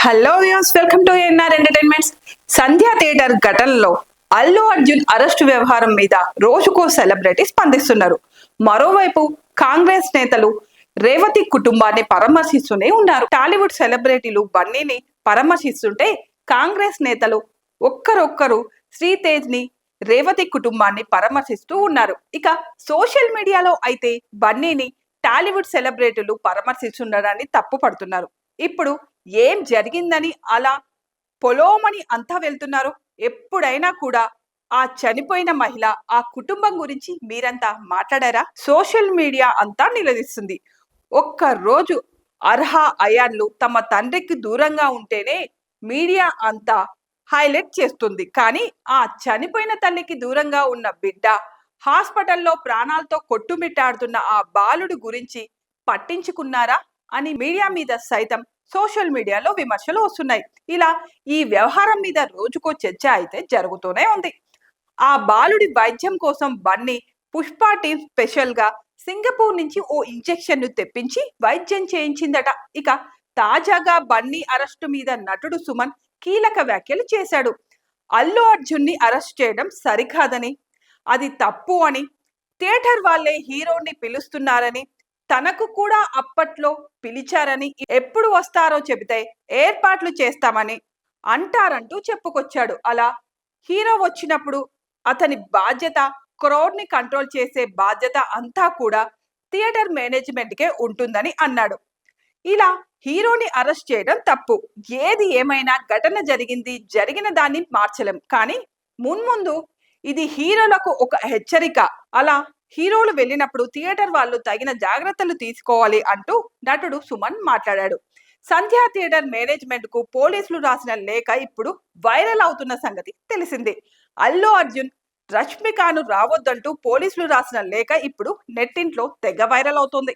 Hello views, welcome to NR entertainments. Sandhya theatre ఘటనలో Allu Arjun arrest వ్యవహారం మీద రోజుకో సెలబ్రిటీ స్పందిస్తున్నారు. మరోవైపు కాంగ్రెస్ నేతలు రేవతి కుటుంబాన్ని పరామర్శిస్తూనే ఉన్నారు. టాలీవుడ్ సెలబ్రిటీలు బన్నీని పరామర్శిస్తుంటే కాంగ్రెస్ నేతలు ఒక్కరొక్కరు శ్రీతేజ్ ని, రేవతి కుటుంబాన్ని పరామర్శిస్తూ ఉన్నారు. ఇక సోషల్ మీడియాలో అయితే బన్నీని టాలీవుడ్ సెలబ్రిటీలు పరామర్శిస్తుండడాన్ని తప్పు పడుతున్నారు. ఇప్పుడు ఏం జరిగిందని అలా పొలోమని అంతా వెళ్తున్నారు. ఎప్పుడైనా కూడా ఆ చనిపోయిన మహిళ, ఆ కుటుంబం గురించి మీరంతా మాట్లాడారా? సోషల్ మీడియా అంతా నిలదీస్తుంది. ఒక్కరోజు అర్హ అయాన్లు తమ తండ్రికి దూరంగా ఉంటేనే మీడియా అంతా హైలైట్ చేస్తుంది. కానీ ఆ చనిపోయిన తల్లికి దూరంగా ఉన్న బిడ్డ, హాస్పిటల్లో ప్రాణాలతో కొట్టుమిట్టాడుతున్న ఆ బాలుడు గురించి పట్టించుకున్నారా అని మీడియా మీద సైతం సోషల్ మీడియాలో విమర్శలు వస్తున్నాయి. ఇలా ఈ వ్యవహారం మీద రోజుకో చర్చ అయితే జరుగుతూనే ఉంది. ఆ బాలుడి వైద్యం కోసం బన్నీ, పుష్ప టీం స్పెషల్ గా సింగపూర్ నుంచి ఓ ఇంజెక్షన్ ను తెప్పించి వైద్యం చేయించిందట. ఇక తాజాగా బన్నీ అరెస్టు మీద నటుడు సుమన్ కీలక వ్యాఖ్యలు చేశాడు. అల్లు అర్జున్ ని అరెస్ట్ చేయడం సరికాదని, అది తప్పు అని, థియేటర్ వాళ్ళే హీరోని పిలుస్తున్నారని, తనకు కూడా అప్పట్లో పిలిచారని, ఎప్పుడు వస్తారో చెబితే ఏర్పాట్లు చేస్తామని అంటారంటూ చెప్పుకొచ్చాడు. అలా హీరో వచ్చినప్పుడు అతని బాధ్యత, క్రౌడ్ ని కంట్రోల్ చేసే బాధ్యత అంతా కూడా థియేటర్ మేనేజ్మెంట్ కే ఉంటుందని అన్నాడు. ఇలా హీరోని అరెస్ట్ చేయడం తప్పు. ఏది ఏమైనా ఘటన జరిగింది, జరిగిన దాన్ని మార్చలేం. కానీ మున్ముందు ఇది హీరోలకు ఒక హెచ్చరిక. అలా హీరోలు వెళ్ళినప్పుడు థియేటర్ వాళ్ళు తగిన జాగ్రత్తలు తీసుకోవాలి అంటూ నటుడు సుమన్ మాట్లాడాడు. సంధ్యా థియేటర్ మేనేజ్మెంట్ కు పోలీసులు రాసిన లేఖ ఇప్పుడు వైరల్ అవుతున్న సంగతి తెలిసిందే. అల్లు అర్జున్, రష్మికను రావద్దంటూ పోలీసులు రాసిన లేఖ ఇప్పుడు నెట్టింట్లో తెగ వైరల్ అవుతుంది.